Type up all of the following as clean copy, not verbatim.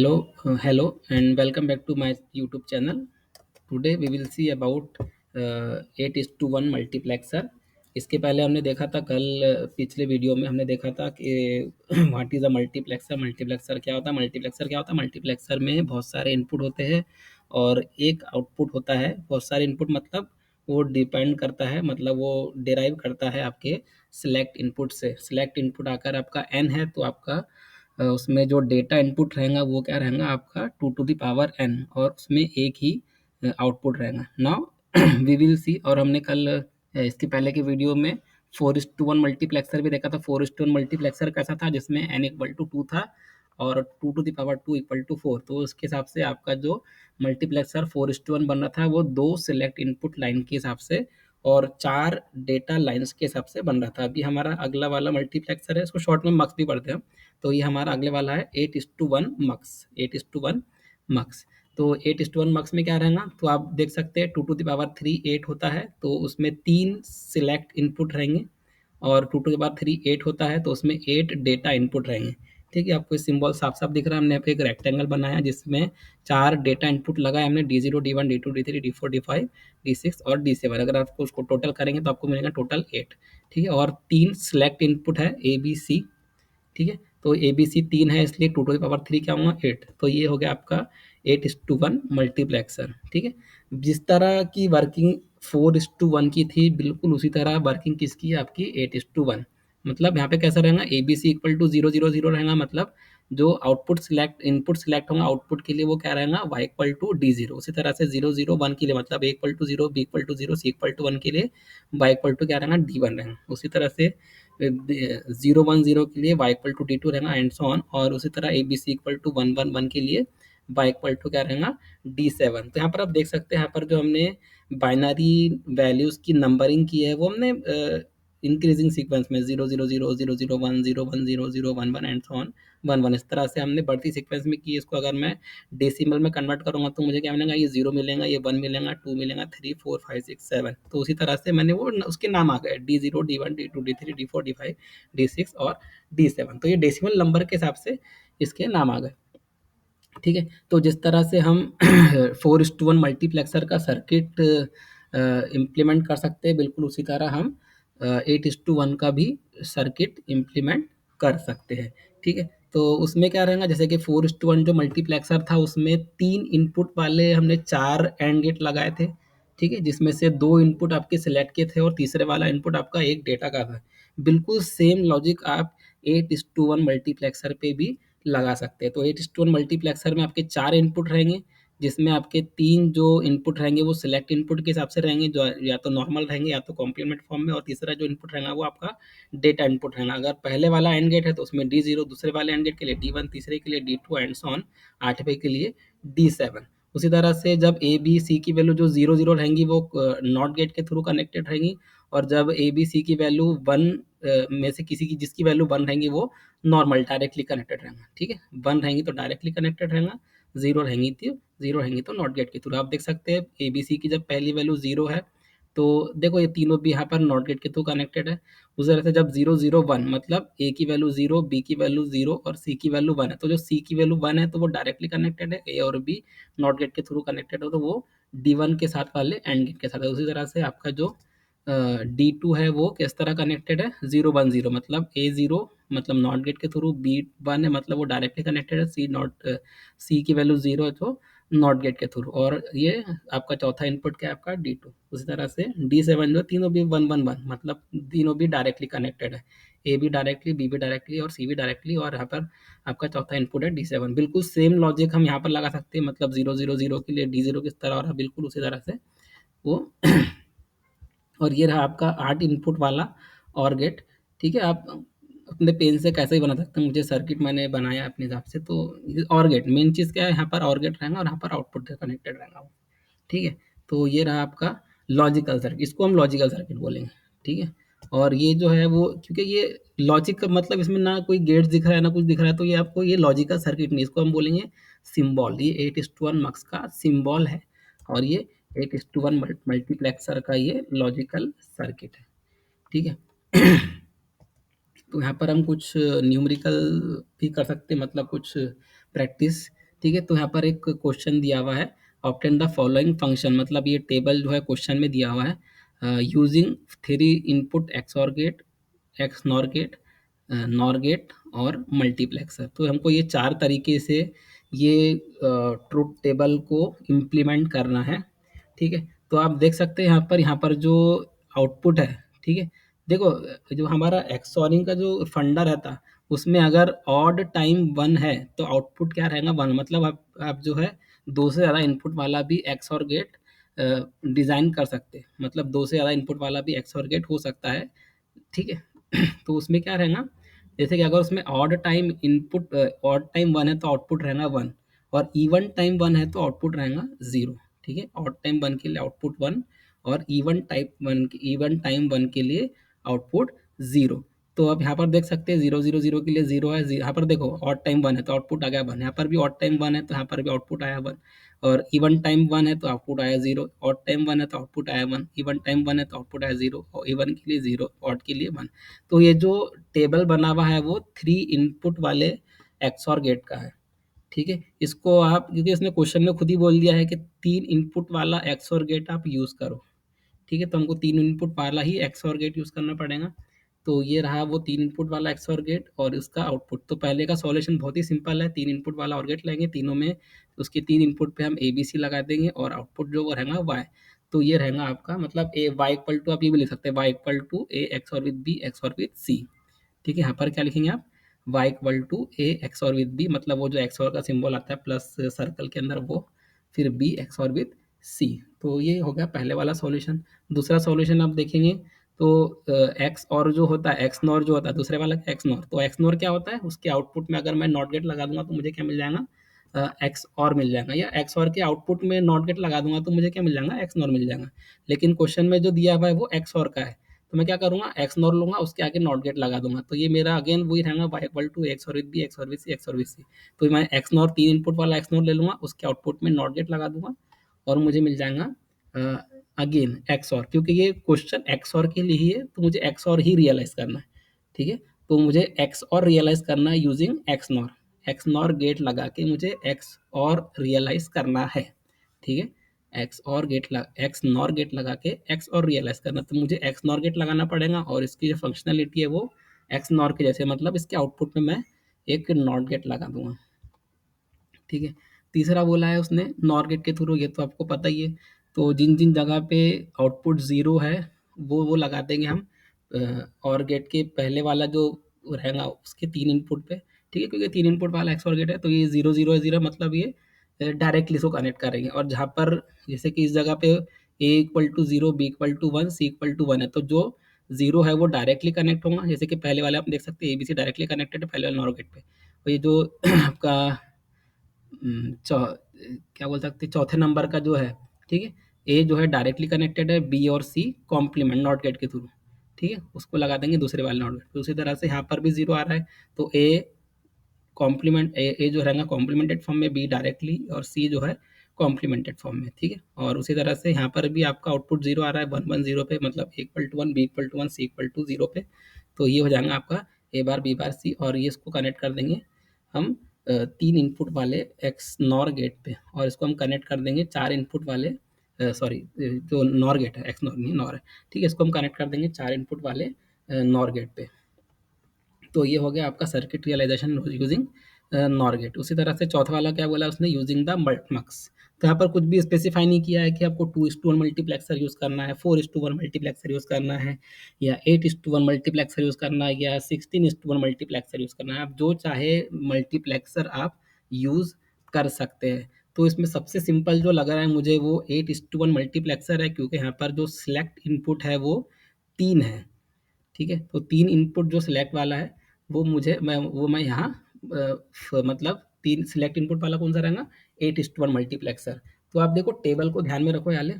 Hello, and welcome back to my YouTube channel. Today we will see about 8:1 multiplexer. इसके पहले हमने देखा था कल पिछले वीडियो में हमने देखा था कि what is a multiplexer. Multiplexer क्या होता है? मल्टीप्लेक्सर क्या होता है? मल्टीप्लेक्सर में बहुत सारे इनपुट होते हैं और एक आउटपुट होता है। बहुत सारे इनपुट मतलब वो डिपेंड करता है, मतलब वो डिराइव करता है आपके सिलेक्ट इनपुट से। सिलेक्ट इनपुट आकर आपका n है तो आपका उसमें जो डेटा इनपुट रहेगा वो क्या रहेगा आपका 2 to the power n, और उसमें एक ही आउटपुट रहेगा। Now we will see. और हमने कल इसके पहले के वीडियो में 4:1 मल्टीप्लेक्सर भी देखा था। 4:1 मल्टीप्लेक्सर कैसा था? जिसमें n=2 था और 2 to the power 2 = 4। तो उसके हिसाब से आपका जो मल्टीप्लेक्सर 4:1 बन रहा था वो दो सिलेक्ट इनपुट लाइन के हिसाब से और चार डेटा लाइंस के हिसाब से बन रहा था। अभी हमारा अगला वाला मल्टीप्लेक्सर है, इसको शॉर्ट में मक्स भी पढ़ते हैं। तो ये हमारा अगले वाला है 8:1 मक्स। 8:1 मक्स। तो 8:1 मक्स में क्या रहेगा? तो आप देख सकते हैं 2 to the power 3 8 होता है, तो उसमें तीन सिलेक्ट इनपुट रहेंगे। और 2 to the power 3 8 होता है तो उसमें 8 डेटा इनपुट रहेंगे। ठीक है, आपको सिंबल साफ साफ दिख रहा है। हमने यहाँ पे एक रेक्टेंगल बनाया जिसमें चार डेटा इनपुट लगाए हमने, D0 D1 D2 D3 D4 D5 D6 और D7। अगर आपको उसको टोटल करेंगे तो आपको मिलेगा टोटल 8। ठीक है, और तीन सिलेक्ट इनपुट है ABC। ठीक है, तो ABC तीन है इसलिए 2 to the power 3 क्या होगा? 8। तो ये हो गया आपका 8:1 मल्टीप्लेक्सर। ठीक है, जिस तरह की वर्किंग 4:1 की थी बिल्कुल उसी तरह वर्किंग किसकी है? आपकी 8:1। मतलब यहाँ पे कैसा रहेगा? ABC = 0 0 0 रहेगा। मतलब जो आउटपुट सिलेक्ट इनपुट सिलेक्ट होगा आउटपुट के लिए वो क्या रहेगा? Y = D0। उसी तरह से 0 0 1 के लिए मतलब A = 0 B = 0 C = 1 के लिए Y क्या रहेगा? D1 रहेगा। उसी तरह से 0 1 0 के लिए Y = D2 रहेगा एंड सो ऑन। और उसी तरह ABC = 1 1 1 के लिए Y क्या रहेगा? D7। तो यहाँ पर आप देख सकते हैं, यहाँ पर जो हमने बाइनरी वैल्यूज की नंबरिंग की है वो हमने इंक्रीजिंग सीक्वेंस में 0 0 0 0 0 1 0 1 0 0 1 1 एंड सो ऑन 1 1, इस तरह से हमने बढ़ती सीक्वेंस में की। इसको अगर मैं डेसिमल में कन्वर्ट करूंगा तो मुझे क्या मिलेगा? ये 0 मिलेगा, ये 1 मिलेगा, 2 मिलेगा, 3 4 5 6 7। तो उसी तरह से मैंने वो उसके नाम आ गए D0 D1 D2 D3 D4 D5 D6 और D7। तो ये डेसिमल नंबर के हिसाब से इसके नाम आ गए। ठीक है, तो जिस तरह से हम 4:1 मल्टीप्लेक्सर का सर्किट इम्प्लीमेंट कर सकते हैं बिल्कुल उसी तरह हम 8:1 का भी सर्किट इम्प्लीमेंट कर सकते हैं। ठीक है, तो उसमें क्या रहेगा? जैसे कि 4:1 जो मल्टीप्लेक्सर था उसमें तीन इनपुट वाले हमने चार एंड गेट लगाए थे। ठीक है, जिसमें से दो इनपुट आपके सिलेक्ट के थे और तीसरे वाला इनपुट आपका एक डेटा का था। बिल्कुल सेम लॉजिक आप 8:1 मल्टीप्लेक्सर पे भी लगा सकते हैं। तो 8:1 मल्टीप्लेक्सर में आपके चार इनपुट रहेंगे, जिसमें आपके तीन जो इनपुट रहेंगे वो सिलेक्ट इनपुट के हिसाब से रहेंगे, जो या तो नॉर्मल रहेंगे या तो कॉम्प्लीमेंट फॉर्म में। और तीसरा जो इनपुट रहेगा वो आपका डेटा इनपुट रहेगा। अगर पहले वाला एंड गेट है तो उसमें D0, दूसरे वाले एंड गेट के लिए D1, तीसरे के लिए D2 एंड सो ऑन, आठवें के लिए D7। उसी तरह से जब ABC की वैल्यू जो 0 0 रहेंगी वो नॉट गेट के थ्रू कनेक्टेड रहेंगी। और जब ABC की वैल्यू 1 में से किसी की जिसकी वैल्यू 1 रहेंगी वो नॉर्मल डायरेक्टली कनेक्टेड रहेगा। ठीक है, 1 रहेंगी तो डायरेक्टली कनेक्टेड रहेगा, 0 रहेंगी तो नॉट गेट के थ्रू। आप देख सकते हैं ABC की जब पहली वैल्यू 0 है तो देखो ये तीनों भी यहाँ पर नॉट गेट के थ्रू कनेक्टेड है। उस तरह से जब 0 0 1 मतलब A की वैल्यू 0, B की वैल्यू 0 और C की वैल्यू 1 है, तो जो C की वैल्यू 1 है तो वो डायरेक्टली कनेक्टेड है। A और B नॉट गेट के थ्रू कनेक्टेड हो तो वो D1 के साथ वाले एंड गेट के साथ है। उसी तरह से आपका जो D2 है वो किस तरह कनेक्टेड है? 0 1 0 मतलब A0 मतलब नॉट गेट के थ्रू, B1 है मतलब वो डायरेक्टली कनेक्टेड है, C की वैल्यू 0 है तो नॉट गेट के थ्रू। और ये आपका चौथा इनपुट क्या है? आपका D2। उसी तरह से D7 जो तीनों भी 1 1 1 मतलब तीनों भी डायरेक्टली कनेक्टेड है, A भी डायरेक्टली, B भी डायरेक्टली और C भी डायरेक्टली। और यहाँ पर आपका चौथा इनपुट है D7। बिल्कुल सेम लॉजिक हम यहाँ पर लगा सकते हैं, मतलब 0 0 0 के लिए D0 किस तरह हो रहा है बिल्कुल उसी तरह से वो और ये रहा आपका 8 इनपुट वाला और गेट। ठीक है, आप अपने पेन से कैसे भी बना सकते हैं, मुझे सर्किट मैंने बनाया अपने हिसाब से। तो और गेट मेन चीज़ क्या है? यहाँ पर और गेट रहेगा और यहाँ पर आउटपुट से कनेक्टेड रहेगा वो। ठीक है, तो ये रहा आपका लॉजिकल सर्किट, इसको हम लॉजिकल सर्किट बोलेंगे। ठीक है, और ये जो है वो क्योंकि ये लॉजिक का मतलब इसमें ना कोई गेट्स दिख रहा है ना कुछ दिख रहा है, तो ये आपको ये लॉजिकल सर्किट नहीं, इसको हम बोलेंगे सिंबल। ये 8:1 मक्स का सिंबल है और ये 8:1 मल्टीप्लेक्सर का ये लॉजिकल सर्किट है। ठीक है, तो यहाँ पर हम कुछ न्यूमेरिकल भी कर सकते हैं, मतलब कुछ प्रैक्टिस ठीक है, तो यहाँ पर एक क्वेश्चन दिया हुआ है, ऑब्टेन द फॉलोइंग फंक्शन, मतलब ये टेबल जो है क्वेश्चन में दिया हुआ है, using three input XOR gate, XNOR gate, NOR gate और मल्टीप्लेक्सर। तो हमको ये चार तरीके से ये ट्रुथ टेबल को इम्प्लीमेंट करना है। ठीक है, तो आप देख सकते हैं यहाँ पर जो आउटपुट है, ठीक है, देखो जो हमारा एक्सॉरिंग का जो फंडा रहता, उसमें अगर ऑड टाइम वन है तो आउटपुट क्या रहेगा, वन। मतलब आप जो है दो से ज़्यादा इनपुट वाला भी एक्स और गेट डिज़ाइन कर सकते हैं, मतलब दो से ज़्यादा इनपुट वाला भी एक्स और गेट हो सकता है। ठीक है, तो उसमें क्या रहेगा, जैसे कि अगर उसमें odd time input, odd time one है तो आउटपुट रहेगा वन, और इवन टाइम वन है तो आउटपुट रहेगा जीरो। ठीक है, ऑड टाइम वन के लिए आउटपुट वन, और इवन टाइम वन के लिए आउटपुट जीरो। तो अब यहाँ पर देख सकते हैं जीरो जीरो जीरो के लिए जीरो है, यहाँ पर देखो ऑड टाइम वन है तो आउटपुट आ गया वन, यहाँ पर भी ऑड टाइम वन है तो यहाँ पर भी आउटपुट आया वन, और इवन टाइम वन है तो आउटपुट आया जीरो, ऑड टाइम वन है तो आउटपुट आया वन, इवन टाइम वन है तो आउटपुट आया जीरो, और इवन के लिए जीरो, ऑड के लिए वन। तो ये जो टेबल बना हुआ है वो थ्री इनपुट वाले एक्सऑर गेट का है। ठीक है, इसको आप, क्योंकि इसने क्वेश्चन में खुद ही बोल दिया है कि तीन इनपुट वाला एक्सऑर गेट आप यूज़ करो। ठीक है, तो हमको तीन इनपुट वाला ही एक्सऑर गेट यूज़ करना पड़ेगा। तो ये रहा वो तीन इनपुट वाला एक्सऑर गेट और इसका आउटपुट। तो पहले का सॉल्यूशन बहुत ही सिंपल है, तीन इनपुट वाला और गेट लेंगे, तीनों में उसके तीन इनपुट पे हम ए बी सी लगा देंगे और आउटपुट जो वो रहेगा वाई। तो ये रहेगा आपका, मतलब ए वाई इक्वल टू, आप ये भी लिख सकते हैं Y equal to A XOR with B XOR with C. ठीक है, यहाँ पर क्या लिखेंगे आप, y equal to A XOR with B, मतलब वो जो एक्स और का सिंबल आता है प्लस सर्कल के अंदर वो, फिर बी एक्स और विद सी। तो ये हो गया पहले वाला सॉल्यूशन। दूसरा सॉल्यूशन आप देखेंगे तो एक्स और जो होता है, एक्स नॉर जो होता है, दूसरे वाला क्या एक्स नॉर, तो एक्स नॉर क्या होता है, उसके आउटपुट में अगर मैं नॉट गेट लगा दूंगा तो मुझे क्या मिल जाएगा, एक्स और मिल जाएगा, या एक्स और के आउटपुट में नॉट गेट लगा दूंगा तो मुझे क्या मिल जाएगा, एक्स नॉर मिल जाएगा। लेकिन क्वेश्चन में जो दिया हुआ है वो एक्स और का है, तो मैं क्या करूँगा, एक्स नॉर लूँगा, उसके आगे नॉट गेट लगा दूँगा। तो ये मेरा अगेन वही रहेगा, वाई इक्वल टू एक्स और with B XOR with C x और विद सी। तो मैं एक्स नॉर तीन इनपुट वाला एक्स नॉर ले लूँगा, उसके आउटपुट में नॉट गेट लगा दूँगा और मुझे मिल जाएगा अगेन एक्स और, क्योंकि ये क्वेश्चन एक्स और के लिए ही है तो मुझे एक्स और ही रियलाइज़ करना है। ठीक है, तो मुझे एक्स और रियलाइज़ करना है using XNOR. XNOR gate लगा के मुझे एक्स और रियलाइज़ करना है। ठीक है, एक्स नॉर गेट लगा के एक्स और रियलाइज़ करना, तो मुझे एक्स नॉर गेट लगाना पड़ेगा और इसकी जो फंक्शनैलिटी है वो एक्स नॉर के जैसे, मतलब इसके आउटपुट में मैं एक नॉट गेट लगा दूँगा। ठीक है, तीसरा बोला है उसने नॉर गेट के थ्रू, ये तो आपको पता ही है। तो जिन-जिन जगह पे आउटपुट ज़ीरो है वो लगा देंगे हम और गेट के पहले वाला जो रहेगा उसके तीन इनपुट पे। ठीक है, क्योंकि तीन इनपुट वाला एक्सओर गेट है तो ये 0, 0 है 0, मतलब ये डायरेक्टली इसको कनेक्ट करेंगे, और जहाँ पर जैसे कि इस जगह पे a equal to 0, b equal to 1, c equal to 1 है, तो जो 0 है वो डायरेक्टली कनेक्ट होगा, जैसे कि पहले वाले आप देख सकते हैं एबीसी डायरेक्टली कनेक्टेड है पहले वाले नॉर गेट पे। और ये जो आपका चौ क्या बोल सकते हैं, चौथे नंबर का जो है, ठीक है, ए जो है डायरेक्टली कनेक्टेड है, बी और सी कॉम्प्लीमेंट नॉट गेट के थ्रू। ठीक है, उसको लगा देंगे दूसरे वाले नॉट गेट। तो उसी तरह से यहाँ पर भी जीरो आ रहा है, तो ए कॉम्प्लीमेंट, ए जो रहेगा कॉम्प्लीमेंटेड फॉर्म में, बी डायरेक्टली, और सी जो है कॉम्प्लीमेंटेड फॉर्म में। ठीक है, और उसी तरह से यहाँ पर भी आपका आउटपुट जीरो आ रहा है, वन वन जीरो पे, मतलब a equal to one, b equal to one, c equal to zero पे। तो ये हो जाएगा आपका ए बार बी बार सी, और ये इसको कनेक्ट कर देंगे हम तीन इनपुट वाले एक्स नॉर गेट पे, और इसको हम कनेक्ट कर देंगे चार इनपुट वाले, सॉरी जो नॉर गेट है, एक्स नॉर नहीं नॉर है। ठीक है, इसको हम कनेक्ट कर देंगे चार इनपुट वाले नॉर गेट पे। तो ये हो गया आपका circuit realisation using NOR gate. उसी तरह से चौथा वाला क्या बोला उसने, यूजिंग द मल्टमक्स। तो यहाँ पर कुछ भी स्पेसिफाई नहीं किया है कि आपको 2:1 मल्टीप्लेक्सर यूज़ करना है, 4:1 मल्टीप्लेक्सर यूज़ करना है, या 8:1 मल्टीप्लेक्सर यूज़ करना है, या 16:1 मल्टीप्लेक्सर यूज़ करना है। आप जो चाहे मल्टीप्लेक्सर आप यूज़ कर सकते हैं। तो इसमें सबसे सिंपल जो लग रहा है मुझे वो 8:1 मल्टीप्लेक्सर है, क्योंकि यहाँ पर जो सिलेक्ट इनपुट है वो 3 है। ठीक है, तो तीन इनपुट जो सिलेक्ट वाला है वो मैं यहाँ मतलब तीन सिलेक्ट इनपुट वाला कौन सा रहेगा, 8:1 मल्टीप्लेक्सर। तो आप देखो टेबल को ध्यान में रखो याले।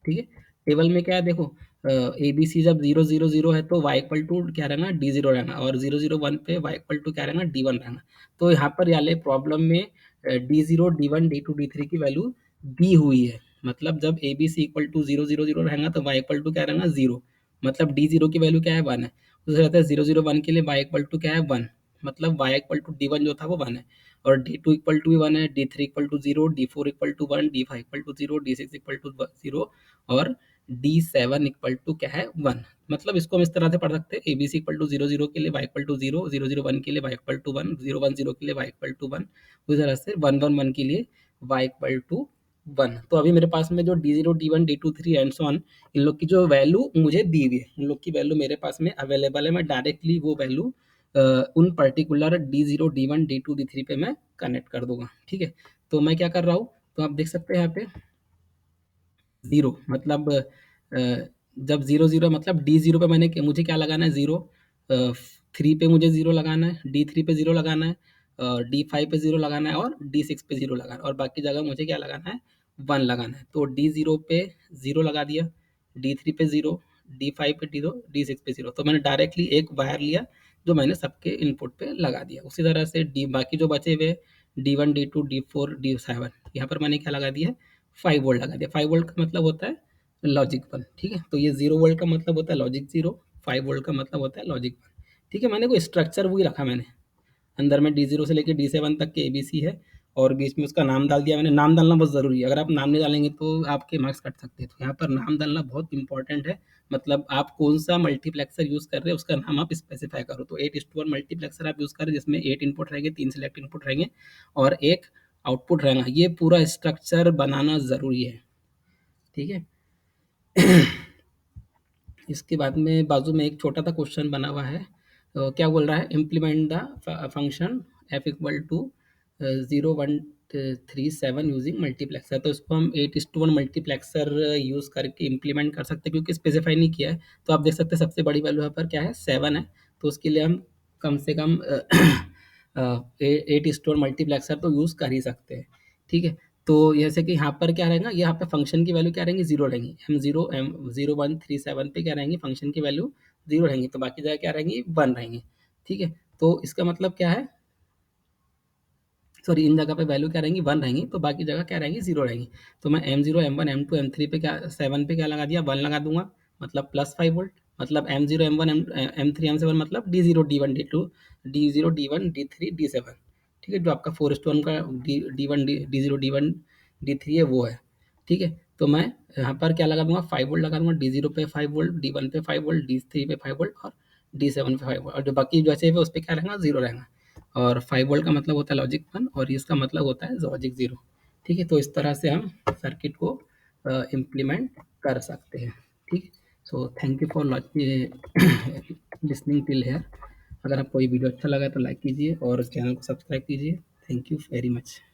ठीक है, टेबल में क्या है देखो, ए बी सी जब 0, 0, 0 है तो वाई इक्वल टू क्या रहेगा, डी जीरो रहेगा, और 0, 0, 1 पे वाई इक्वल टू क्या रहेगा, डी वन रहेगा। तो यहाँ पर याले प्रॉब्लम में D zero, D one, D two, D three की वैल्यू दी हुई है, मतलब जब A B C equal to 0, 0, 0 रहेगा तो वाई इक्वल टू क्या रहेगा, जीरो, मतलब डी जीरो की वैल्यू क्या है, वन है। दूसरा रहता है 0, 0, 1 के लिए y इक्वल टू क्या है, 1। मतलब y इक्वल टू D1 जो था वो 1 है, और D2 इक्वल टू भी 1 है, D3 equal to 0, D4 equal to 1, D5 equal to 0, D6 equal to 0, और D7 इक्वल टू क्या है 1। मतलब इसको हम इस तरह से पढ़ सकते हैं, ABC इक्वल टू 0 0 के लिए y इक्वल टू 0, 0 0 1 के लिए y इक्वल टू 1, 0 1 0 के लिए y इक्वल टू 1, उसी तरह से 1 1 1 के लिए y इक्वल टू 1। तो अभी मेरे पास में जो D0 D1 D2 3 and so on, इन लोग की जो वैल्यू मुझे दी हुई है, उन लोग की वैल्यू मेरे पास में अवेलेबल है, मैं डायरेक्टली वो वैल्यू उन particular D0 D1 D2 D3 पे मैं कनेक्ट कर दूंगा। ठीक है, तो मैं क्या कर रहा हूँ, तो आप देख सकते हैं यहाँ पे ज़ीरो मतलब जब ज़ीरो ज़ीरो मतलब D0 पे मुझे क्या लगाना है, ज़ीरो, थ्री पे मुझे ज़ीरो लगाना है, D3 पे ज़ीरो लगाना है, D5 पे ज़ीरो लगाना है, और D6 पे ज़ीरो लगाना है, और बाकी जगह मुझे क्या लगाना है, 1 लगाना है। तो D0 पे ज़ीरो लगा दिया, D3 पे ज़ीरो, D5 पे ज़ीरो, D6 पे ज़ीरो। तो मैंने डायरेक्टली एक वायर लिया जो मैंने सबके इनपुट पे लगा दिया। उसी तरह से डी बाकी जो बचे हुए D1 D2 D4 D7, यहाँ पर मैंने क्या लगा दिया, 5 वोल्ट लगा दिया। 5 वोल्ट का मतलब होता है लॉजिक 1। ठीक है, तो ये 0 वोल्ट का मतलब होता है लॉजिक 0, 5 वोल्ट का मतलब होता है लॉजिक 1। ठीक है, मैंने कोई स्ट्रक्चर वही रखा मैंने, अंदर में D0 से लेके D7 तक के एबीसी है, और बीच में उसका नाम डाल दिया मैंने। नाम डालना बहुत ज़रूरी है, अगर आप नाम नहीं डालेंगे तो आपके मार्क्स कट सकते हैं। तो यहाँ पर नाम डालना बहुत इंपॉर्टेंट है, मतलब आप कौन सा मल्टीप्लेक्सर यूज़ कर रहे हैं उसका नाम आप स्पेसिफाई करो। तो 8:1 मल्टीप्लेक्सर आप यूज़ करें, जिसमें 8 इनपुट रहेंगे, 3 सिलेक्ट इनपुट रहेंगे, और एक आउटपुट रहेगा। ये पूरा स्ट्रक्चर बनाना ज़रूरी है। ठीक है, इसके बाद में बाजू में एक छोटा सा क्वेश्चन बना हुआ है, तो क्या बोल रहा है, implement the function F equal to 0 1 3 7 using multiplexer. तो इसको हम 8:1 मल्टीप्लेक्सर यूज़ करके इम्प्लीमेंट कर सकते हैं, क्योंकि स्पेसिफाई नहीं किया है। तो आप देख सकते हैं सबसे बड़ी वैल्यू यहाँ पर क्या है, 7 है। तो उसके लिए हम कम से कम 8:1 मल्टीप्लेक्सर तो यूज़ कर ही सकते हैं। ठीक है, तो जैसे कि यहाँ पर क्या रहेगा, यहाँ पे फंक्शन की वैल्यू क्या रहेंगी, 0 रहेंगी। M0 1 3 7 पे क्या रहेंगी, फंक्शन की वैल्यू 0 रहेंगी, तो बाकी जगह क्या रहेंगी, 1 रहेंगी। ठीक है, तो इसका मतलब क्या है, सॉरी, इन जगह पे वैल्यू क्या रहेंगी, 1 रहेंगी, तो बाकी जगह क्या रहेंगी, 0 रहेंगी। तो मैं M0 M1 M2 M3 पे क्या 7 पे क्या लगा दिया, 1 लगा दूंगा, मतलब प्लस 5 वोल्ट। मतलब M0 M1 M3 M7 मतलब D0 D1 D2 D0 D1 D3 D7। ठीक है, जो आपका 4:1 का D1 D0 D1 D3 है वो है। ठीक है, तो मैं यहाँ पर क्या लगा दूंगा, 5 वोल्ट लगा दूंगा, D0 पे 5 वोल्ट, D1 पे 5 वोल्ट, D3 पे 5 वोल्ट, और D7 पे 5 वोल्ट, और जो बाकी जो है उस पे क्या रहेगा, 0 रहेगा। और 5 वोल्ट का मतलब होता है लॉजिक 1, और इसका मतलब होता है लॉजिक 0। ठीक है, तो इस तरह से हम सर्किट को इम्प्लीमेंट कर सकते हैं। ठीक, so thank you for listening till here. अगर आपको ये वीडियो अच्छा लगा तो लाइक कीजिए और चैनल को सब्सक्राइब कीजिए। Thank you very much.